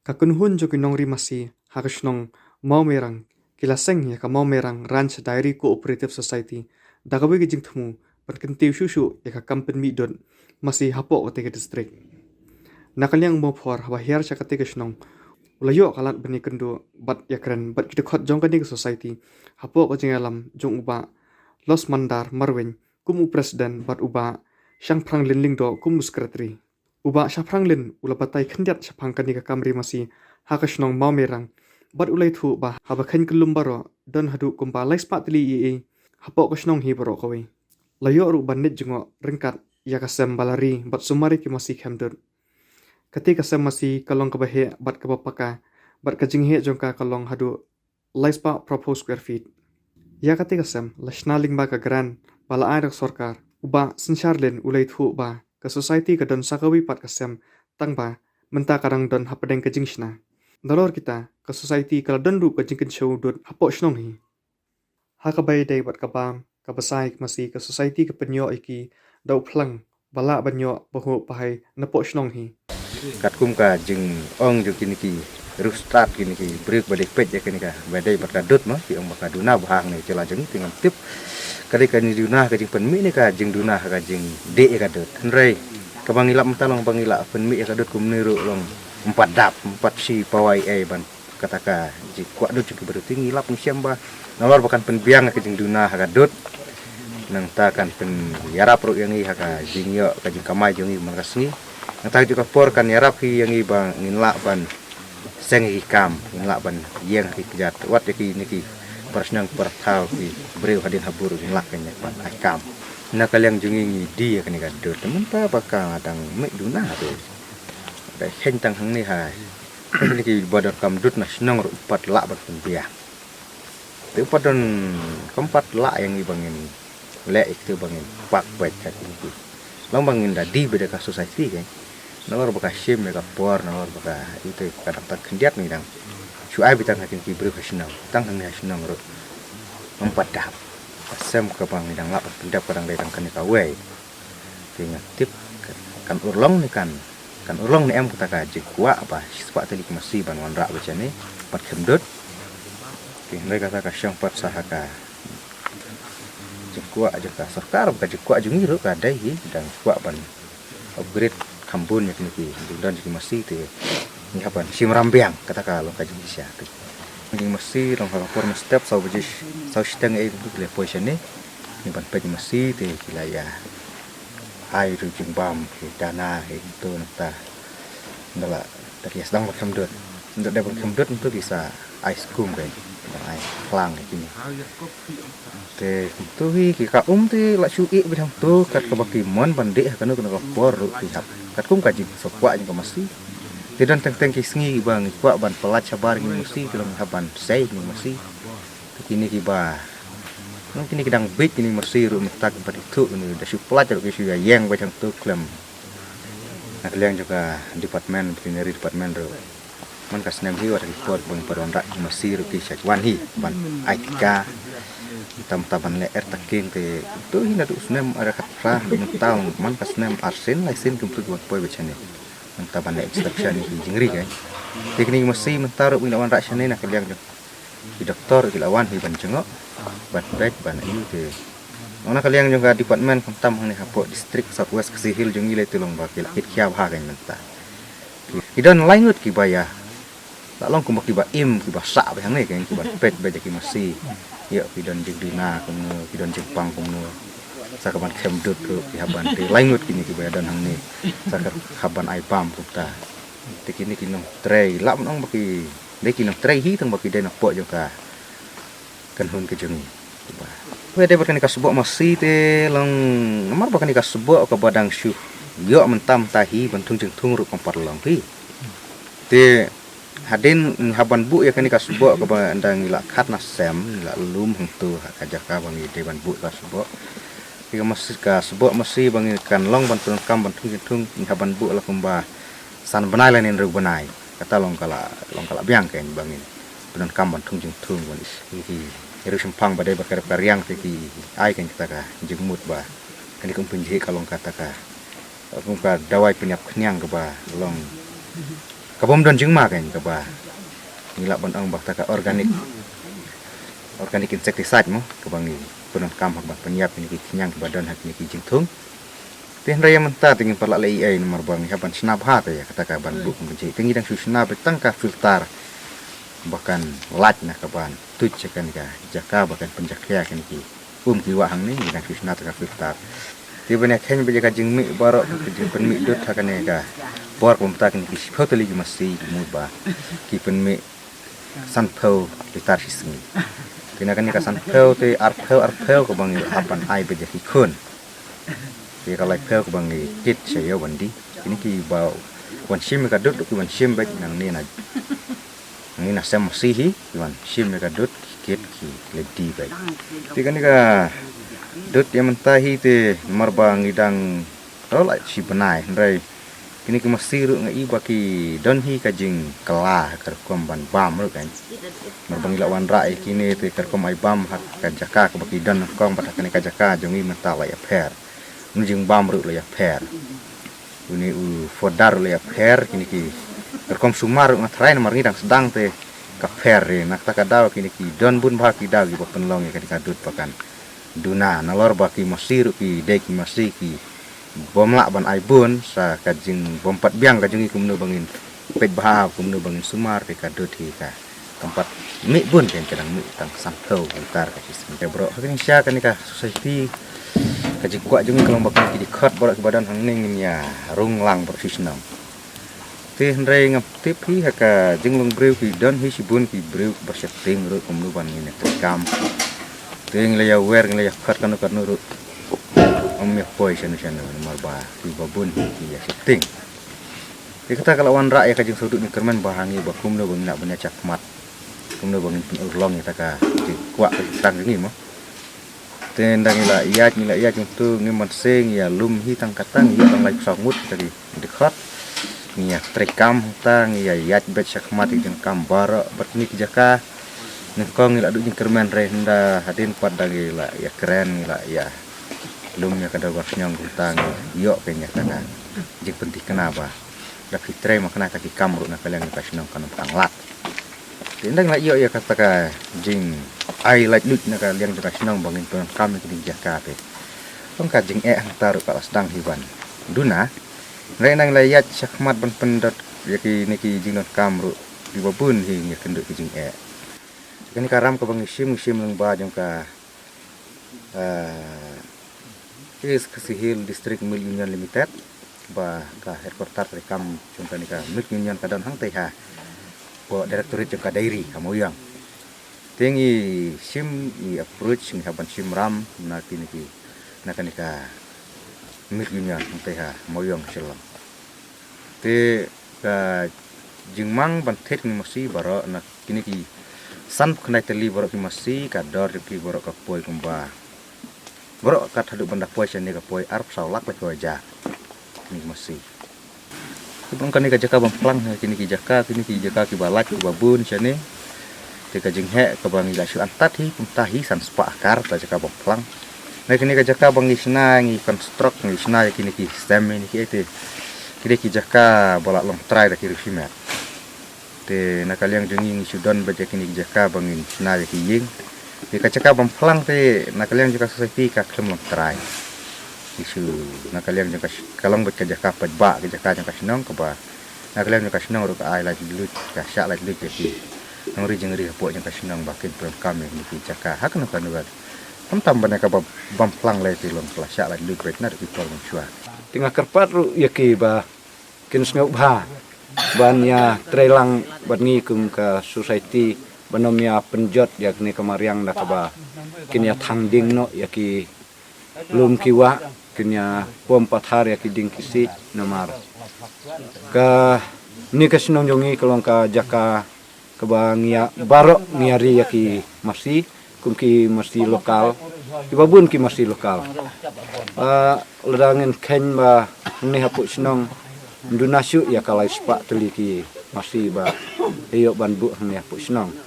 Kakunhun jo kinong rimasi hakasnong mau merang kilaseng ya ka mau merang Ranch Dairy Cooperative Society dagawi gijing thumu perkentiu shushu ya ka kampen mi dot masih hapok ke distrik. Nakalyang mo phor hawa chakate kasnong ulayo kalat bani kendo bat yakren bat kita khot jong kani society hapok ke jingalam jong uba Los Mandar Marwen kumu presiden bat uba Shang Prang Linling do kumu sekretari. Uba Shafranglin ula batai khendiat shapang kani ka kamri masi hakasnong mau merang bat ulai thu ba haba khen kelum baro don hadu kumpa lais patli e hapok kasnong hi baro kawi layo ru bandit jungo ringkat ya kasem balari bat sumari ki masi khamdur kati kasem masi kalong ka bahe bat ka bapaka bat ka jinghe jongka kalong hadu lais pa propose square feet ya kati kasem lashnaling ba ka gran bala airak sarkar uba sincharlen ulai thu ba ka society ka don sakawi pat kasem tangba menta karang don hapadeng ka jingshna dalor kita ka society kala don ru ka jingkin show dot hapo shnong hi hakabay day bat kabam ka basai masi ka society ka penyo iki dau phlang bala banyo bahu pahay napo shnong hi kat kum ka jing ong jo kini ki rustat kini ki break balik pet ya kini ka badai bat kadut ma ki ong baka duna bahang ni cela jeng tingam tip kali ka ni duna ka jing penmi ni ka jing duna ka jing de ka dut henrei ka bangila mentalong bangila penmi ka dut kum niru long 4 dap 4 si pawai ban kataka ji kwa dut ki berarti ngilap ni siamba nawar bakan penbiang ka jing duna ka dut nang ta kan pen yarap ru yang i ka jing yo ka jing kamai jong i makasni nang ta juga por kan yarap ki yang i bang nginla ban seng i kam nginla ban yang ki jat wat ki niki persnang perthau ki breu hadin habur nginla kanya ban akam na kalyang jungi di kan ka dut temen ta bakal adang me duna be da hen tang hang ni ha niki bodor kam dut na snong ru 4 la ban penbiang tu padon keempat la yang i bangin le itu bangin pak bet kat ini long bangin da di beda ka society kan nawar baka shim ka por nawar baka itu kadang tak kendiat ni dang cu ai bitang hakin ki bru hasnam tang hang hasnam ro empat dah asam ka bang dang lap pendap kadang dang kan ka we tinga tip kan urlong ni kan urlong ni em kata ka jikwa apa sepak tali masih ban wan rak baca ni pat kemdut tinga kata ka syang pat sahaka jekwa aja ka sarkar ka jekwa jungi ro ka dai dan kwa ban upgrade kambun ya kini dan jadi masih te ni hapan sim rambiang kata ka lo ka jungi sia te ni masih long ka por step sau bejis sau steng e tu le position ni ban pe masih te kilaya ai ru jimbam ke dana itu nata ndala dari sedang berkemdut untuk dapat berkemdut itu bisa ice cream kan ai klang kini te tu hi ki ka ti la chu i bidang tu kat ka baki mon bande ka no ka por ru ti hap kat kum ka ji so kwa ji ka masi te dan teng ki sngi bang kwa ban pelat sabar ni mesti kelong haban sei ni mesti kini ki ba no kini kidang big kini mesti ru metak pada tu ni da su pelat ru ki su yang bacang tu klem nak liang juga departemen veterinary departemen ru man ka snem hi wa report bang paron rak mesti ru ki wan hi ban aika tam-taban le taking te tu hina tu snem ada katra mental man ka snem arsen laisin kum tu buat poi bacane taban le extraction ni jingri kan teknik mesti mentar wi lawan rak sene nak liang di doktor ki lawan hi ban jengok ban baik ban iu te ona kaliang juga departemen tam ni hapo distrik Southwest Kesihil jungi le tulong ba ki lakit khia ba kan menta idon lainut ki baya tak long kumbak kiba im kiba sa ba hang ni kan kiba pet ba ki mesti ya pidon jing dina kumno pidon jing pang kumno sakaban kemdut ku haban te laingut kini kiba dan hang ni sakar haban ai pam puta te kini kinong tray lam nong baki de kinong tray hi tang baki de nak po joka kan hun ke jungi kiba we de bakan ka subo masi te long nomor bakan ka subo ka badang syu yo mentam tahi bantung jeng tung ru kompar long hi te hadin haban bu ya kani kasubo ka bandang ila khat na sem ila lum hengtu kajaka bang ide ban bu kasubo ki masih kasubo masih bang kan long ban tung kam ban tung haban bu la kumba san banai lain ru banai kata long kala biang ken bangin ban kam ban tung ban hi ru sempang badai bakar karyang te ki ai kan kita ka jengmut ba kani kum punji kalong kata ka kumka dawai penyap kenyang ke ba long kabom don jing ma kan kaba ngilak ban ang bakta ka organic insecticide mo kabang ni punon kam hak ban penyiap ni kinyang badan hak ni jing thung tin raya menta tingin pala lai ai nomor bang ni haban snap ha ya kata ka ban bu menci tinggi dang susna betang ka filter bahkan lat na kaban tuj kan ka jaka bahkan penjakya kan ki ki wa hang ni dang susna ka filter ti banyak hen beja ka jing mi barok jing pen mi dot hakan ka bor pumta kan ki hoteli masih muba ki pen mi san phau litar hismi tinakan ni ka san phau te arphau ko bang apan ai beja ki khun ti ka lai phau ko bang ni kit sayo bandi ini ki bau wan sim ka dot ki wan sim bek nang ni na sem masih wan sim ka dot kit ki ledi bek tikan ni ka dot yang mentahi te marbang idang rolai si benai rai kini ke masih ru ngai baki don hi ka jing kala kerkom ban bam ru kan marbang ilawan rai kini te kerkom ai bam hak ka jaka ka baki don kong bat kani ka jaka jongi menta lai aper jing bam ru lai aper ini fodar lai aper kini ki kerkom sumar ngatrai nomor ni dang sedang te ka per nak ta ka daw kini ki don bun baki daw gi penlong ka dikadut pakan duna nalor baki masir ki dek masih ki bomla ban aibun sa kajing bompat biang kajing kumnu bangin pet bah kumnu bangin sumar ke kadut hi ka tempat mi bun kan kadang mi tang sampau utar ka sis ke bro kini sia kan ka society kajing kuat jung kalau bakal di khot borak badan hang ning ya rung lang profesional te hendrai ngap tip hi ka jing lung breu ki don hi sibun ki breu bersetting ru kumnu ban ni kam ting le ya wer le ya khat kan kan ru me poi chanu nomor ba di babun ki ya setting kita kalau wan rak ya kajing sudut ni kerman bahangi ba kumno bang nak banya cakmat kumno bang urlong ya taka di kuak tang ni mo tendang ila iya tu ni man seng ya lum hi tang katang ya tang lai samut tadi dekat ni ya trekam tang ya yat bet cakmat di kam bara bernik jaka nekong ila duk kerman renda hadin pada ila ya keren ila ya lumnya kada wasnyang hutang yo kenya kana jik penting kenapa dak fitre makna ka kamru na kalian ka sinong kana panglat tindang la yo ya kata ka jing ai like lut na kalian ka sinong bangin pon kami ki jaka pe tong ka jing taru ka sedang hiban duna renang layat sakmat ban pendot yaki niki jing kamru di babun hi kenduk jing kini karam ka bangisim lang ba jong ka is Kasihil District Milk Union Limited ba ka headquarter rekam contoh ni ka Milk Union kadon hang teh ha bo directorate jong ka dairy kamoyang tingi sim i approach ni haban sim ram na kini ki na kanika Milk Union hang teh ha moyang selam te ka jingmang ban thet ni masih baro na kini ki san kena teli baro ki masih ka dor ki baro ka poi kumba bro kat hadu banda poi sene ka poi arp saulak le ko ja ni masih ibang kan ka jaka bang plang kini ki jaka ki balat ki babun sene te ka jing he ka bang ila antat hi puntahi san spa akar ta jaka bang plang na kini ka jaka bang isna ngi construct ngi isna kini ki stem ni ki ete kini ki jaka bolak long try da ki rifimat te na kaliang jengi ngi sudon ba kini ki jaka bang isna ki ying di kacaka bamplang te nakaliang juga society ka klem long try isu nakaliang juga kalong bet kajaka padba kajaka jang kasinong ka ba nakaliang juga kasinong ru ka ai la lut ka sya la lut jadi ngri jeng ri po jang kasinong bakin pem kami ni jaka hakna kan ba tam bana ka bamplang la ti long kla sya la lut bet na ri por mong chua tingah kerpat ru yaki ba kin snau ba bannya trelang ban ngi kum ka society banomia penjot yakni kamariang da kaba kinya tangding no yaki lum kiwa kinya pom pathar yaki ding kisi namar ka ni kasinong jongi kalong ka jaka kaba ngia barok ngiari yaki masih kumki masih lokal ibabun ki masih lokal ledangin ken ba ni hapu sinong dunasyu ya kalai spa teliki masih ba iyo ban bu ni hapu sinong